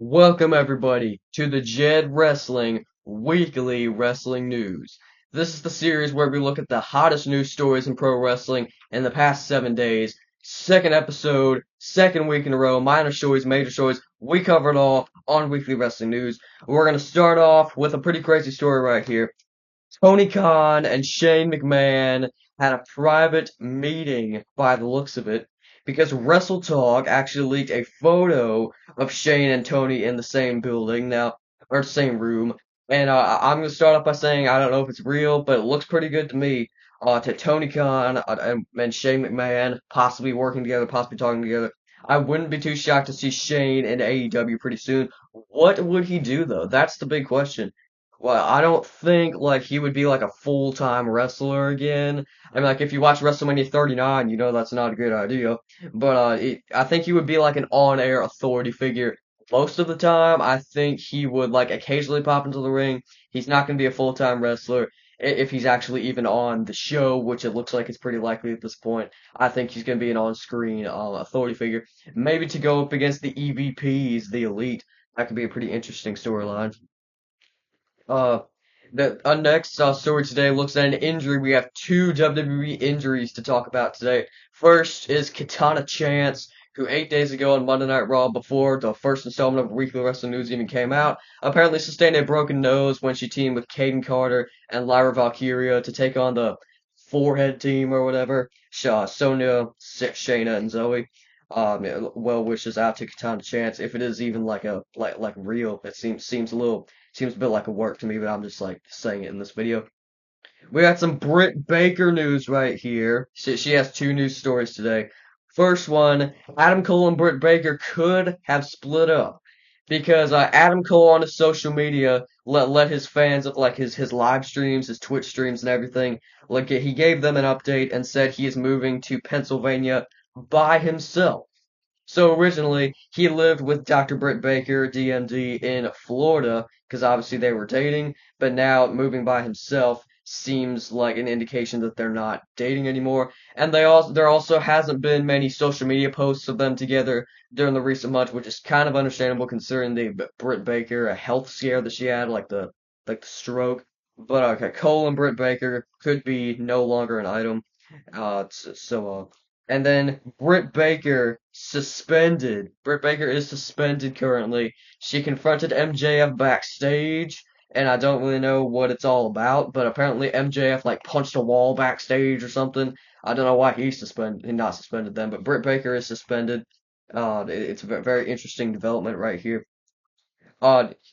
Welcome everybody to the Jed Wrestling Weekly Wrestling News. This is the series where we look at the hottest news stories in pro wrestling in the past 7 days. Second episode, second week in a row, minor stories, major stories. We cover it all on Weekly Wrestling News. We're gonna start off with a pretty crazy story right here. Tony Khan and Shane McMahon had a private meeting by the looks of it because Wrestle Talk actually leaked a photo of Shane and Tony in the same building now, or same room. And I'm gonna start off by saying I don't know if it's real, but it looks pretty good to me. To Tony Khan and Shane McMahon possibly working together, possibly talking together. I wouldn't be too shocked to see Shane in AEW pretty soon. What would he do though? That's the big question. Well, I don't think like he would be like a full-time wrestler again. I mean, like if you watch WrestleMania 39, you know that's not a good idea. But I think he would be like an on-air authority figure most of the time. I think he would like occasionally pop into the ring. He's not going to be a full-time wrestler if he's actually even on the show, which it looks like it's pretty likely at this point. I think he's going to be an on-screen authority figure, maybe to go up against the EVPs, the Elite. That could be a pretty interesting storyline. Uh, the our next story today looks at an injury. We have two WWE injuries to talk about today. First is Katana Chance, who 8 days ago on Monday Night Raw, before the first installment of Weekly Wrestling News even came out, apparently sustained a broken nose when she teamed with Caden Carter and Lyra Valkyria to take on the Forehead team or whatever. Sonya, Shayna, and Zoe. Yeah, well wishes out to Katana Chance. If it is even like a like real, it seems a little. Seems a bit like a work to me, but I'm just like saying it in this video. We got some Britt Baker news right here. She has two news stories today. First one, Adam Cole and Britt Baker could have split up because Adam Cole on his social media let his fans of like his live streams, his Twitch streams and everything, like he gave them an update and said he is moving to Pennsylvania by himself. So originally, he lived with Dr. Britt Baker, DMD, in Florida, because obviously they were dating, but now moving by himself seems like an indication that they're not dating anymore. And there also hasn't been many social media posts of them together during the recent months, which is kind of understandable considering the Britt Baker a health scare that she had, like the stroke. But okay, Cole and Britt Baker could be no longer an item. And then Britt Baker suspended. Britt Baker is suspended currently. She confronted MJF backstage, and I don't really know what it's all about, but apparently MJF like punched a wall backstage or something. I don't know why he's not suspended then, but Britt Baker is suspended. It's a very interesting development right here.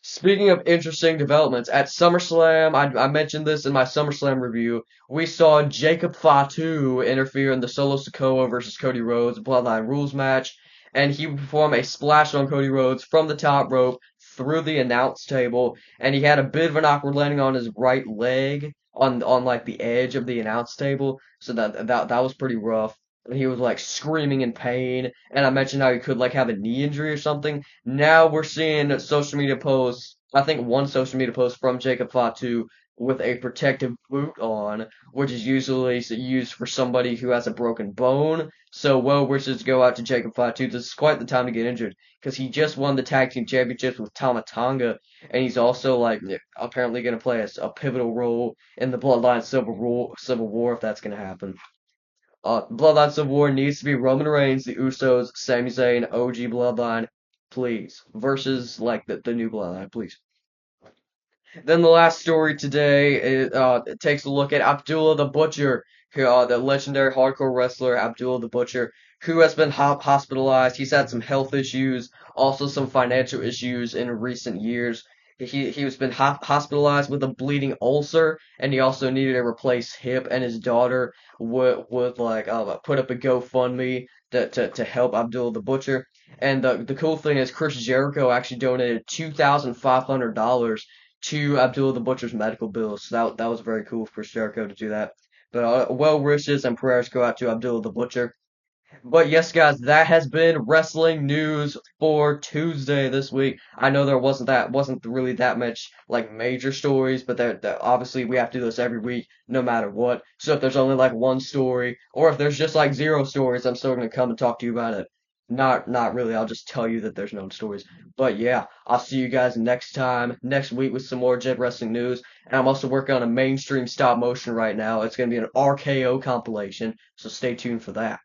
Speaking of interesting developments, at SummerSlam, I mentioned this in my SummerSlam review, we saw Jacob Fatu interfere in the Solo Sikoa versus Cody Rhodes Bloodline Rules match, and he would perform a splash on Cody Rhodes from the top rope through the announce table, and he had a bit of an awkward landing on his right leg on like the edge of the announce table, so that was pretty rough. And he was like screaming in pain, and I mentioned how he could like have a knee injury or something. Now we're seeing social media posts. I think one social media post from Jacob Fatu with a protective boot on, which is usually used for somebody who has a broken bone. So well wishes go out to Jacob Fatu. This is quite the time to get injured because he just won the tag team championships with Tama Tonga, and he's also like apparently going to play a pivotal role in the Bloodline Civil War if that's going to happen. Bloodline Civil War needs to be Roman Reigns, the Usos, Sami Zayn, OG Bloodline, please, versus like the new Bloodline, please. Then the last story today it takes a look at Abdullah the Butcher, the legendary hardcore wrestler Abdullah the Butcher, who has been hospitalized. He's had some health issues, also some financial issues in recent years. He was been hospitalized with a bleeding ulcer, and he also needed a replaced hip. And his daughter would like put up a GoFundMe to help Abdullah the Butcher. And the cool thing is Chris Jericho actually donated $2,500 to Abdullah the Butcher's medical bills. So that was very cool for Chris Jericho to do that. But well wishes and prayers go out to Abdullah the Butcher. But yes, guys, that has been wrestling news for Tuesday this week. I know there wasn't really that much like major stories, but there obviously we have to do this every week, no matter what. So if there's only like one story, or if there's just like zero stories, I'm still gonna come and talk to you about it. Not really. I'll just tell you that there's known stories. But yeah, I'll see you guys next time, next week with some more Jed Wrestling news. And I'm also working on a mainstream stop motion right now. It's going to be an RKO compilation, so stay tuned for that.